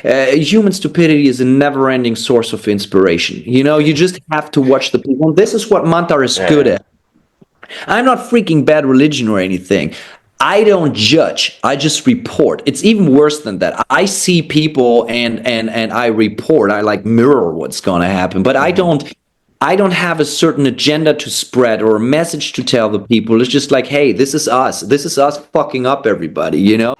Human stupidity is a never-ending source of inspiration. You know, you just have to watch the people. And this is what Mantar is good Yeah. at. I'm not freaking bad religion or anything. I don't judge. I just report. It's even worse than that. I see people and I report. I like mirror what's gonna happen. But I don't have a certain agenda to spread or a message to tell the people. It's just like, hey, this is us. This is us fucking up everybody, you know?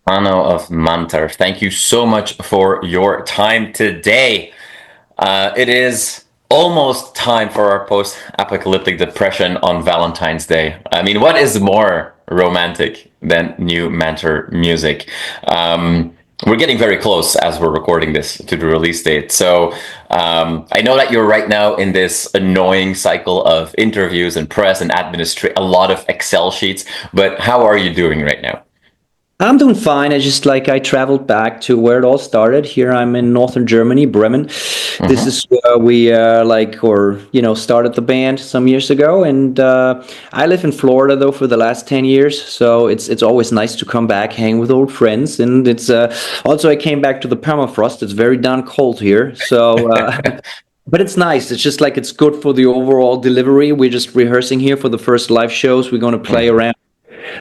Hanno of Mantar, thank you so much for your time today. It is almost time for our post-apocalyptic depression on Valentine's Day. I mean, what is more romantic than new Mantar music? We're getting very close as we're recording this to the release date. So I know that you're right now in this annoying cycle of interviews and press and a lot of Excel sheets, but how are you doing right now? I'm doing fine. I traveled back to where it all started. Here I'm in northern Germany, Bremen. This is where we started the band some years ago. And I live in Florida though for the last 10 years. So it's always nice to come back, hang with old friends. And it's also I came back to the permafrost. It's very darn cold here. So but it's nice. It's just like it's good for the overall delivery. We're just rehearsing here for the first live shows. We're going to play around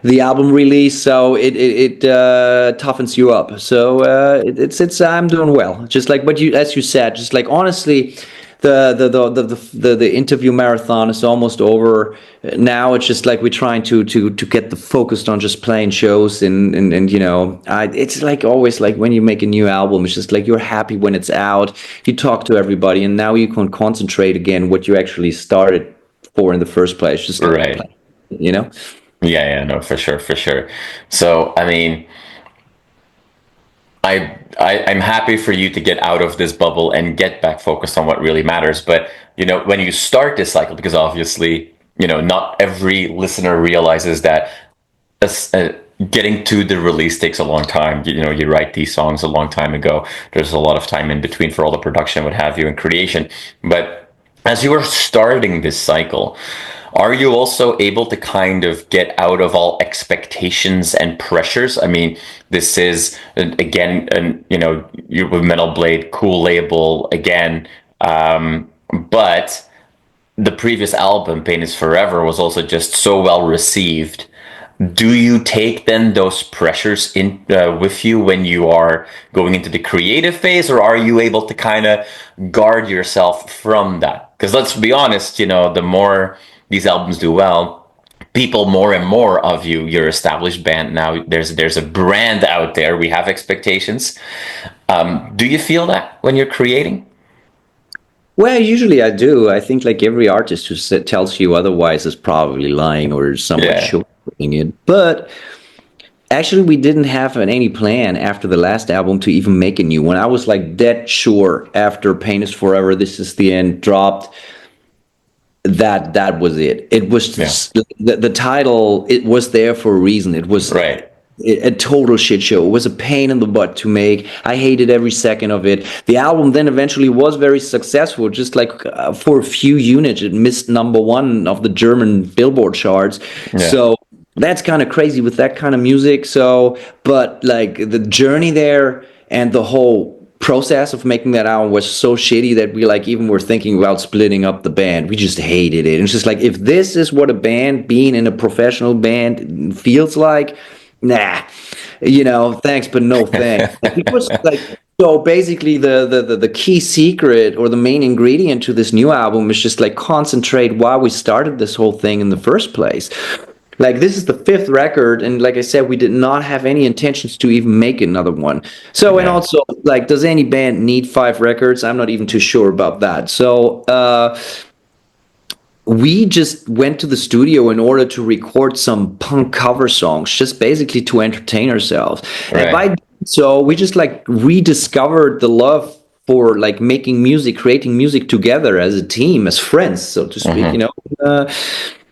the album release, so it toughens you up. So it's I'm doing well. Just like, but as you said, just like honestly, the interview marathon is almost over. Now it's just like we're trying to get the focused on just playing shows and you know, it's like always like when you make a new album, it's just like you're happy when it's out. You talk to everybody, and now you can concentrate again what you actually started for in the first place. Just like Right. playing, you know. Yeah, no, for sure, for sure. So, I mean, I'm happy for you to get out of this bubble and get back focused on what really matters. But, you know, when you start this cycle, because obviously, you know, not every listener realizes that getting to the release takes a long time. You know, you write these songs a long time ago. There's a lot of time in between for all the production, what have you, and creation. But as you were starting this cycle, are you also able to kind of get out of all expectations and pressures? I mean, this is, again, you know, you with Metal Blade, cool label, again, but the previous album, Pain is Forever, was also just so well received. Do you take then those pressures in with you when you are going into the creative phase, or are you able to kind of guard yourself from that? Because let's be honest, you know, the more these albums do well, people more and more of you, your established band now, there's a brand out there, we have expectations. Do you feel that when you're creating? Well, usually I do. I think like every artist who tells you otherwise is probably lying or somewhat Yeah. shortcutting it. But actually, we didn't have any plan after the last album to even make a new one. I was like dead sure after Pain is Forever, This is the End dropped, that was it. It was just, the title. It was there for a reason. It was Right. a total shit show. It was a pain in the butt to make. I hated every second of it. The album then eventually was very successful. Just like for a few units, it missed #1 of the German Billboard charts. Yeah. So that's kind of crazy with that kind of music. So, but like the journey there and the whole process of making that album was so shitty that we like even were thinking about splitting up the band. We just hated it. And it's just like, if this is what a band, being in a professional band, feels like, nah, you know, thanks but no thanks. It was like, so basically the key secret or the main ingredient to this new album is just like concentrate why we started this whole thing in the first place. Like, this is the 5th record, and like I said, we did not have any intentions to even make another one. So, and also, like, does any band need 5 records? I'm not even too sure about that. So, we just went to the studio in order to record some punk cover songs, just basically to entertain ourselves. Right. And by so, we just, like, rediscovered the love for, like, making music, creating music together as a team, as friends, so to speak, you know.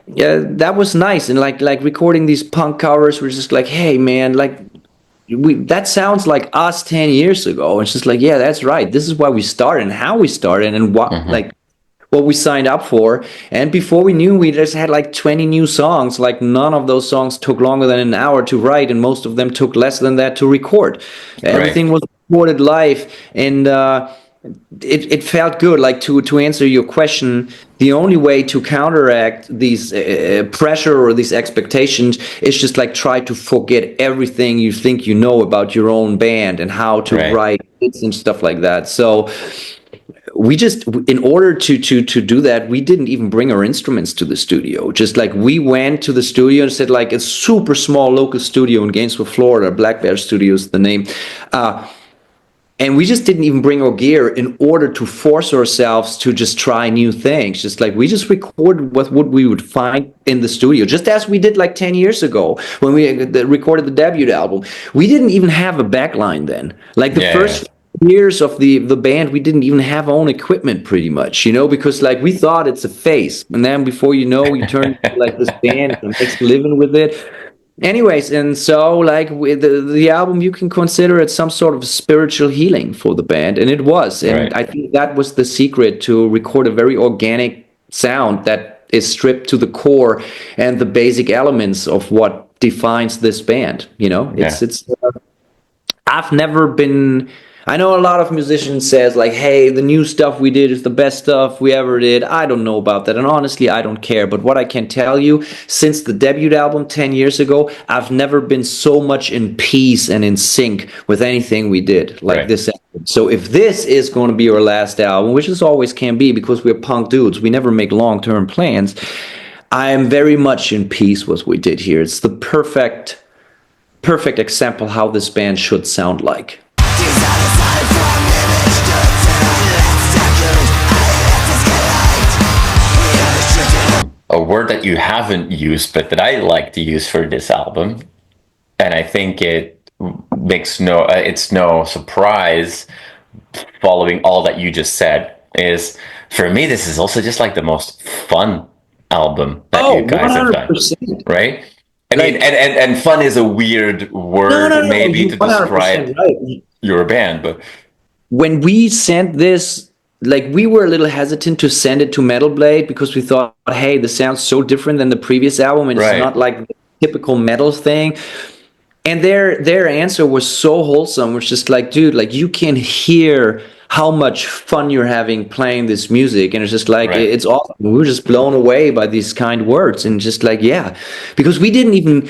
Yeah, that was nice. And like recording these punk covers, we're just like, hey man, like that sounds like us 10 years ago. It's just like, yeah, that's right. This is why we started and how we started and what like what we signed up for. And before we knew, we just had like 20 new songs. Like none of those songs took longer than an hour to write, and most of them took less than that to record. Everything was recorded live, and it felt good. Like to answer your question, the only way to counteract these pressure or these expectations is just like try to forget everything you think you know about your own band and how to write hits and stuff like that. So we just, in order to do that, we didn't even bring our instruments to the studio. Just like we went to the studio and said, like, a super small local studio in Gainesville, Florida, Black Bear Studios, the name. And we just didn't even bring our gear in order to force ourselves to just try new things. Just like we just recorded what we would find in the studio, just as we did like 10 years ago when we recorded the debut album. We didn't even have a backline then. Like the first years of the band, we didn't even have our own equipment pretty much, you know, because like we thought it's a phase. And then before you know, we turned like this band and makes a living with it. Anyways, and so like with the album, you can consider it some sort of spiritual healing for the band, and it was. And I think that was the secret, to record a very organic sound that is stripped to the core and the basic elements of what defines this band. You know, it's. I've never been. I know a lot of musicians says like, hey, the new stuff we did is the best stuff we ever did. I don't know about that. And honestly, I don't care. But what I can tell you, since the debut album 10 years ago, I've never been so much in peace and in sync with anything we did like this album. So if this is going to be our last album, which is always can be because we're punk dudes, we never make long-term plans, I am very much in peace with what we did here. It's the perfect example how this band should sound like. A word that you haven't used, but that I like to use for this album, and I think it makes it's no surprise following all that you just said, is for me, this is also just like the most fun album that you guys 100%. Have done, right? I mean, and fun is a weird word maybe to describe your band, but when we sent this, like, we were a little hesitant to send it to Metal Blade because we thought, hey, this sounds so different than the previous album, and it's not like the typical metal thing. And their answer was so wholesome. It was just like, dude, like, you can hear how much fun you're having playing this music, and it's just like it's awesome. We were just blown away by these kind words, and just like, yeah, because we didn't even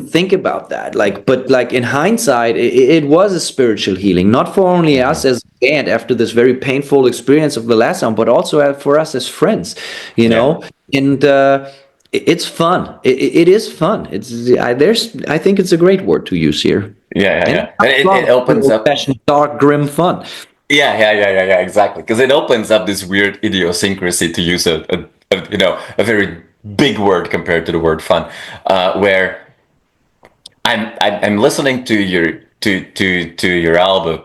think about that, like, but like in hindsight, it was a spiritual healing, not for only us as a band after this very painful experience of the last album, but also for us as friends, you know. And it's fun. It is fun. I think it's a great word to use here. And it opens up dark, grim fun. Yeah, exactly. Because it opens up this weird idiosyncrasy, to use a very big word compared to the word fun, where I'm listening to your album,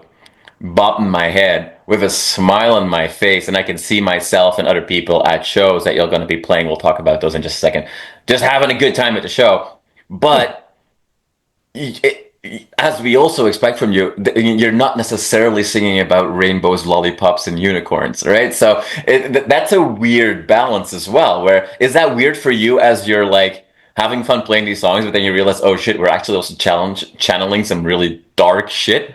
bobbing my head with a smile on my face, and I can see myself and other people at shows that you're going to be playing. We'll talk about those in just a second. Just having a good time at the show, but as we also expect from you, you're not necessarily singing about rainbows, lollipops, and unicorns, right? So that's a weird balance as well. Where is that weird for you as you're like having fun playing these songs, but then you realize, oh shit, we're actually also channeling some really dark shit?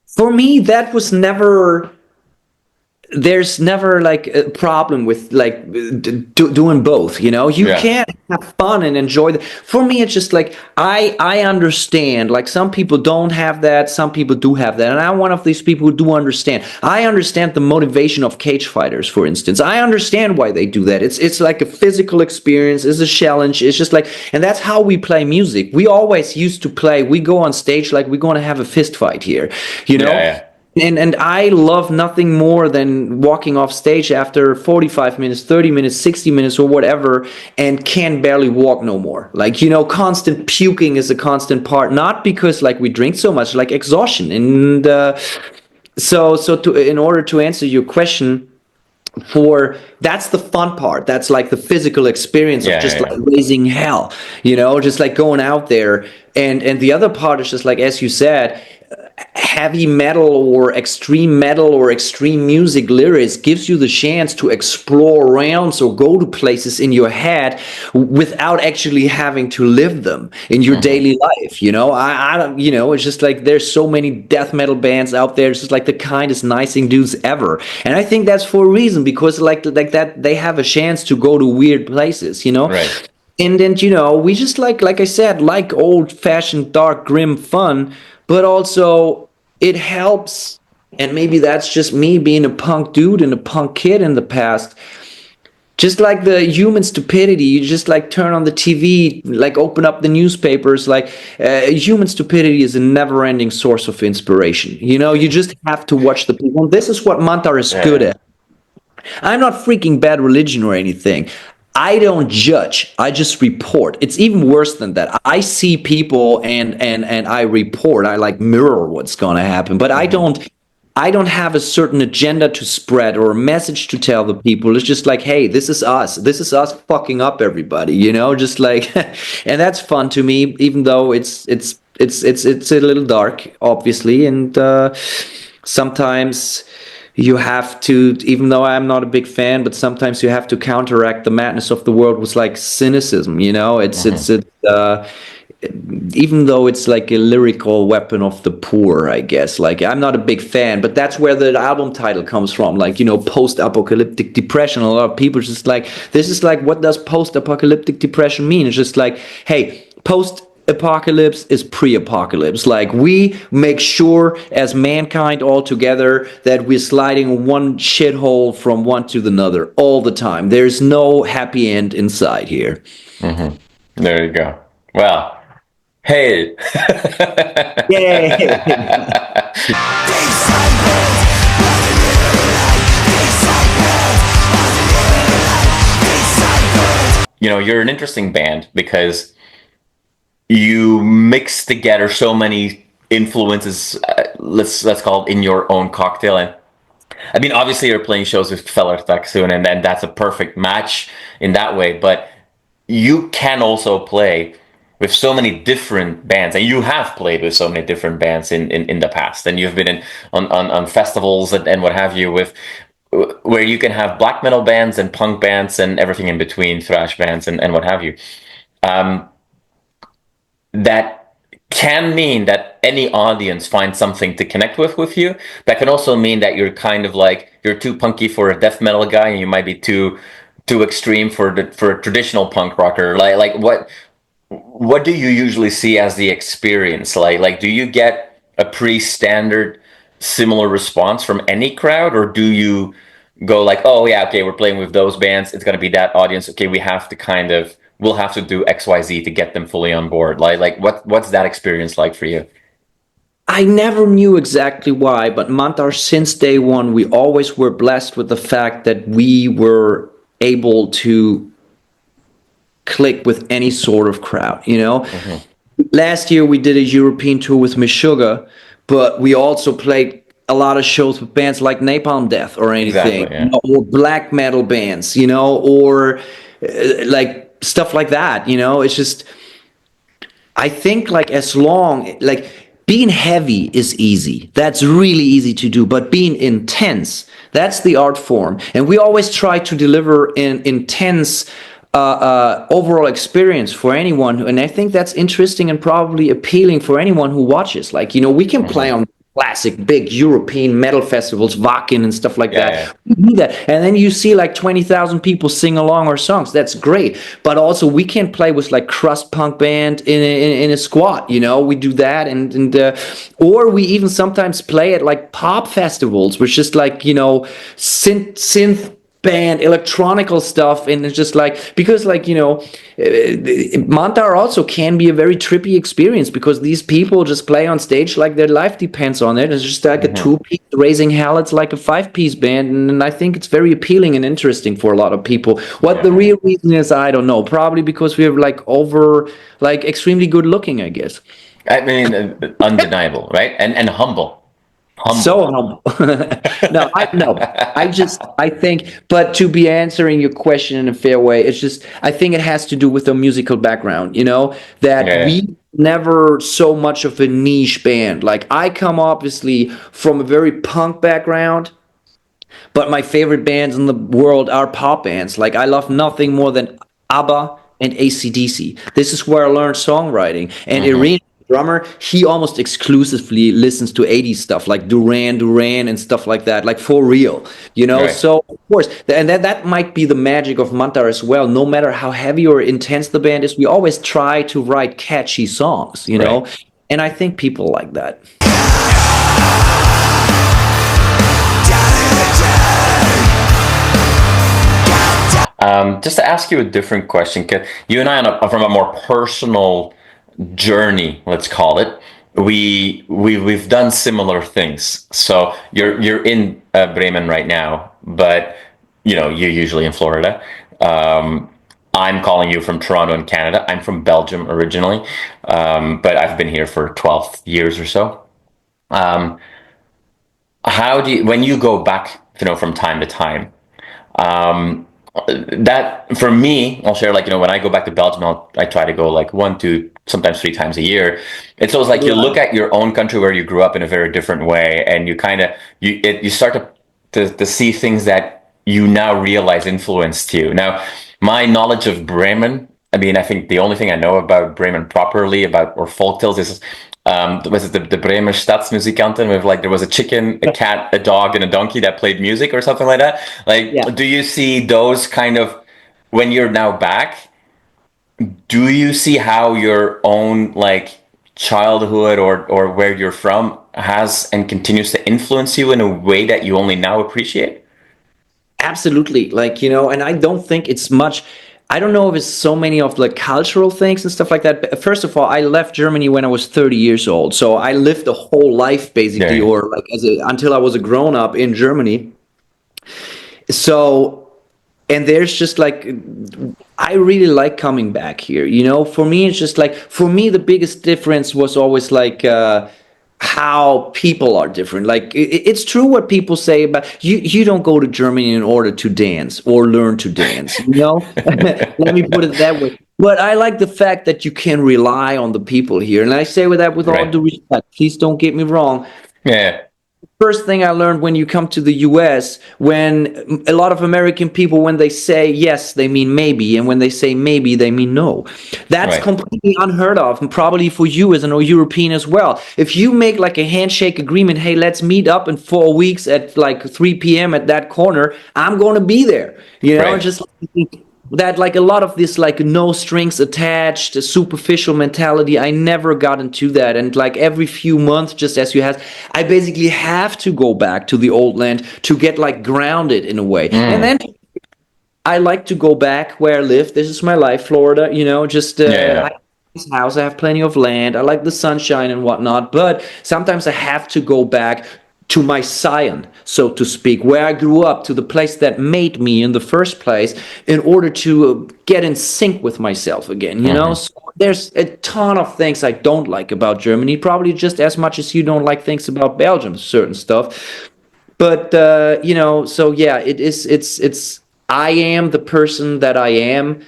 For me, that was never. There's never like a problem with like doing both, you know. You can't have fun and enjoy the. For me, it's just like I understand. Like, some people don't have that, some people do have that, and I'm one of these people who do understand. I understand the motivation of cage fighters, for instance. I understand why they do that. It's like a physical experience. It's a challenge. It's just like, and that's how we play music. We always used to play. We go on stage like we're going to have a fist fight here, you know. And I love nothing more than walking off stage after 45 minutes, 30 minutes, 60 minutes or whatever, and can barely walk no more. Like, you know, constant puking is a constant part, not because like we drink so much, like exhaustion. And in order to answer your question, that's the fun part. That's like the physical experience of just like raising hell, just like going out there. And the other part is just like, as you said, heavy metal or extreme music lyrics gives you the chance to explore realms or go to places in your head without actually having to live them in your daily life. I don't, it's just like there's so many death metal bands out there. It's just like the kindest, nicest dudes ever. And I think that's for a reason, because like that they have a chance to go to weird places, Right. And then, we just like I said, like old fashioned, dark, grim fun, but also it helps. And maybe that's just me being a punk dude and a punk kid in the past. Just like the human stupidity, you just like turn on the TV, like open up the newspapers, like human stupidity is a never ending source of inspiration. You just have to watch the people. And this is what Mantar is good at. I'm not freaking bad religion or anything. I don't judge. I just report. It's even worse than that. I see people and I report. I like mirror what's gonna happen. But I don't have a certain agenda to spread or a message to tell the people. It's just like, hey, this is us. This is us fucking up everybody. Just like, and that's fun to me, even though it's a little dark, obviously, and sometimes you have to, even though I'm not a big fan, but sometimes you have to counteract the madness of the world with like cynicism, it's even though it's like a lyrical weapon of the poor, I guess. Like, I'm not a big fan, but that's where the album title comes from. Like, Post Apocalyptic Depression. A lot of people just like, this is like, what does Post Apocalyptic Depression mean? It's just like, hey, post apocalypse is pre-apocalypse. Like, we make sure as mankind all together that we're sliding one shithole from one to the other all the time. There's no happy end inside here. There you go. Well, hey. Yay. You're an interesting band because you mix together so many influences, let's call it, in your own cocktail. And I mean, obviously you're playing shows with Kvelertak soon, and then that's a perfect match in that way, but you can also play with so many different bands, and you have played with so many different bands in the past, and you've been on festivals and what have you, with where you can have black metal bands and punk bands and everything in between, thrash bands and what have you. That can mean that any audience finds something to connect with you. That can also mean that you're kind of like, you're too punky for a death metal guy, and you might be too extreme for a traditional punk rocker. Like what do you usually see as the experience? Like do you get a pretty standard similar response from any crowd, or do you go like, oh yeah, okay, we're playing with those bands, it's going to be that audience, okay, we'll have to do XYZ to get them fully on board? Like what's that experience like for you? I never knew exactly why, but Mantar, since day one, we always were blessed with the fact that we were able to click with any sort of crowd, Last year we did a European tour with Meshuggah, but we also played a lot of shows with bands like Napalm Death or anything, exactly, or black metal bands, or like stuff like that. It's just, I think like as long, like being heavy is easy. That's really easy to do, but being intense, that's the art form. And we always try to deliver an intense overall experience for anyone, and I think that's interesting and probably appealing for anyone who watches. Like, we can play on classic big European metal festivals, Wacken and stuff like that. Yeah. We do that, and then you see like 20,000 people sing along our songs. That's great, but also we can play with like crust punk band in a squat. We do that, and or we even sometimes play at like pop festivals, which is like synth band electronical stuff, and it's just like, because like Mantar also can be a very trippy experience, because these people just play on stage like their life depends on it. It's just like a two-piece raising hell. It's like a five-piece band, and I think it's very appealing and interesting for a lot of people. What the real reason is, I don't know. Probably because we're like extremely good looking, I guess. I mean, undeniable, right? And humble. Humble. So humble. No, I think, but to be answering your question in a fair way, it's just, I think it has to do with the musical background, that Yeah. we never so much of a niche band. Like, I come obviously from a very punk background, but my favorite bands in the world are pop bands. Like, I love nothing more than ABBA and AC/DC. This is where I learned songwriting. And Hmm. Irene, the drummer, he almost exclusively listens to 80s stuff like Duran Duran and stuff like that, like for real. Right. So, of course, and that might be the magic of Mantar as well. No matter how heavy or intense the band is, we always try to write catchy songs. Right. And I think people like that. Just to ask you a different question, 'cause you and I, from a more personal journey, let's call it, we've done similar things. So you're in Bremen right now, but you're usually in Florida. I'm calling you from Toronto in Canada. I'm from Belgium originally, but I've been here for 12 years or so. Um, how do you, when you go back, from time to time? Um, that for me, I'll share, like, when I go back to Belgium, I try to go like 1, 2, sometimes 3 times a year. It's always like you look at your own country where you grew up in a very different way, and you kind of you start to see things that you now realize influenced you. Now, my knowledge of Bremen, I mean, I think the only thing I know about Bremen properly, or folktales, is was it the Bremer Stadsmusikanten, with, like, there was a chicken, a cat, a dog, and a donkey that played music or something like that. Like, Yeah. do you see those kind of, when you're now back, do you see how your own, like, childhood or where you're from has and continues to influence you in a way that you only now appreciate? Absolutely. Like, and I don't think it's much. I don't know if it's so many of the cultural things and stuff like that. But first of all, I left Germany when I was 30 years old. So I lived a whole life There basically, you or like until I was a grown up in Germany. So, and there's just like, I really like coming back here. For me, it's just like, for me, the biggest difference was always like, how people are different. Like, it's true what people say about you don't go to Germany in order to dance or learn to dance. Let me put it that way. But I like the fact that you can rely on the people here. And I say with that with all right. due respect, please don't get me wrong. Yeah. First thing I learned when you come to the US, when a lot of American people, when they say yes, they mean maybe, and when they say maybe, they mean no. That's Right. completely unheard of, and probably for you as an European as well. If you make like a handshake agreement, hey, let's meet up in 4 weeks at like 3 p.m. at that corner, I'm going to be there. Right. Just that, like, a lot of this like no strings attached superficial mentality, I never got into that. And like every few months, just as you have, I basically have to go back to the old land to get like grounded in a way. And then I like to go back where I live. This is my life, Florida. Just Yeah. I have this house, I have plenty of land, I like the sunshine and whatnot, but sometimes I have to go back to my Zion, so to speak, where I grew up, to the place that made me in the first place, in order to get in sync with myself again. So there's a ton of things I don't like about Germany, probably just as much as you don't like things about Belgium, certain stuff. But so yeah, it's I am the person that I am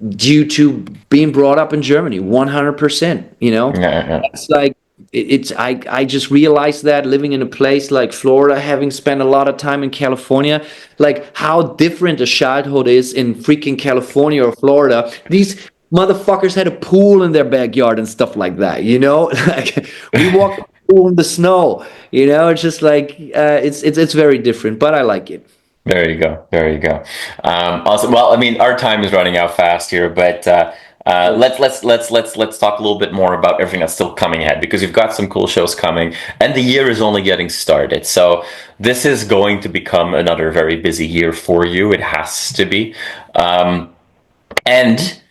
due to being brought up in Germany, 100%. Yeah. It's like it's I just realized that living in a place like Florida, having spent a lot of time in California, like how different a childhood is in freaking California or Florida. These motherfuckers had a pool in their backyard and stuff like that. Like, we walked in the snow. It's just like it's very different, but I like it. There you go. There you go. Awesome. Well, I mean, our time is running out fast here, but let's talk a little bit more about everything that's still coming ahead, because you've got some cool shows coming, and the year is only getting started. So this is going to become another very busy year for you. It has to be, and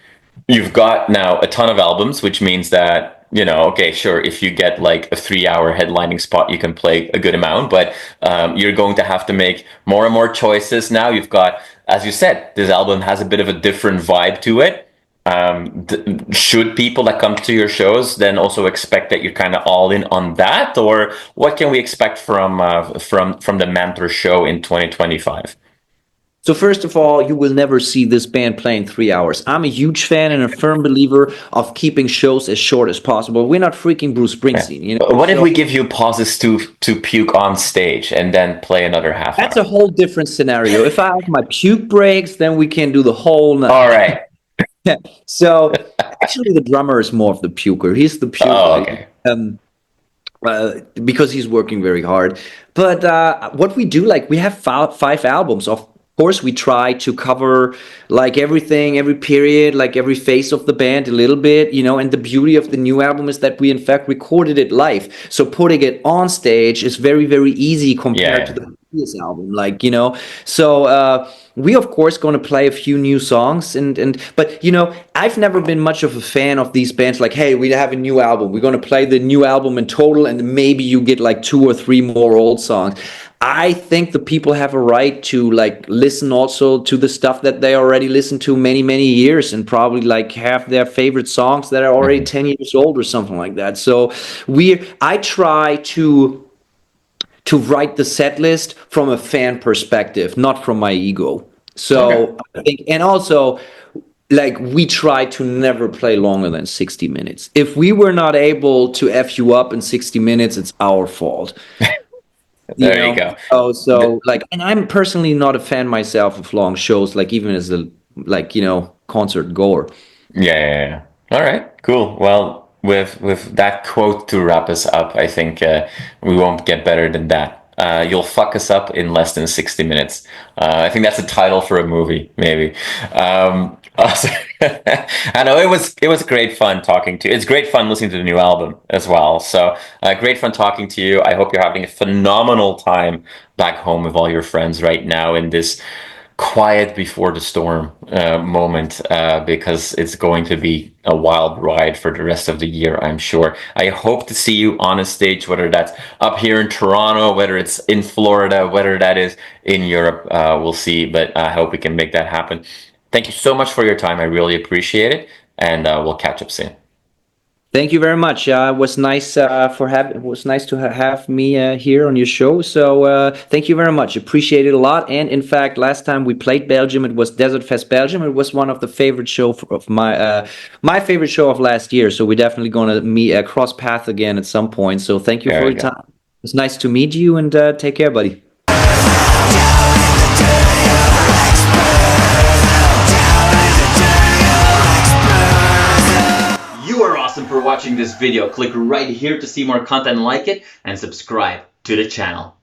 you've got now a ton of albums, which means that, okay, sure, if you get like a 3-hour headlining spot, you can play a good amount, but you're going to have to make more and more choices now. You've got, as you said, this album has a bit of a different vibe to it. should people that come to your shows then also expect that you're kind of all in on that, or what can we expect from the Mantar show in 2025? So first of all, you will never see this band playing 3 hours. I'm a huge fan and a firm believer of keeping shows as short as possible. We're not freaking Bruce Springsteen, you know. What if we give you pauses to puke on stage and then play another half That's hour? a whole different scenario. If I have my puke breaks, then we can do the whole night. All right. So actually, the drummer is more of the puker. He's the puker. Oh, okay. Because he's working very hard. But what we do, like, we have 5 albums. Of course, we try to cover like everything, every period, like every phase of the band a little bit, you know. And the beauty of the new album is that we, in fact, recorded it live. So putting it on stage is very, very easy compared to the previous album, like, you know. So we of course going to play a few new songs, but you know, I've never been much of a fan of these bands like, hey, we have a new album, we're going to play the new album in total, and maybe you get like 2 or 3 more old songs. I think the people have a right to like listen also to the stuff that they already listened to many years, and probably like have their favorite songs that are already 10 years old or something like that. So I try to write the set list from a fan perspective, not from my ego. So I think, and also, like, we try to never play longer than 60 minutes. If we were not able to F you up in 60 minutes, it's our fault. There you go. So like, and I'm personally not a fan myself of long shows, like even as a, like, you know, concert goer. Yeah. All right, cool. Well, with that quote to wrap us up, I think we won't get better than that. You'll fuck us up in less than 60 minutes. I think that's a title for a movie, maybe. I know it was great fun talking to you. It's great fun listening to the new album as well. So great fun talking to you. I hope you're having a phenomenal time back home with all your friends right now in this quiet before the storm moment, because it's going to be a wild ride for the rest of the year, I'm sure. I hope to see you on a stage, whether that's up here in Toronto, whether it's in Florida, whether that is in Europe. We'll see, but I hope we can make that happen. Thank you so much for your time. I really appreciate it, and we'll catch up soon. Thank you very much. It was nice it was nice to have me here on your show. So thank you very much. Appreciate it a lot. And in fact, last time we played Belgium, it was Desert Fest Belgium. It was one of the favorite show of my favorite show of last year. So we're definitely going to cross paths again at some point. So thank you for your time. It's nice to meet you, and take care, buddy. For watching this video. Click right here to see more content like it and subscribe to the channel.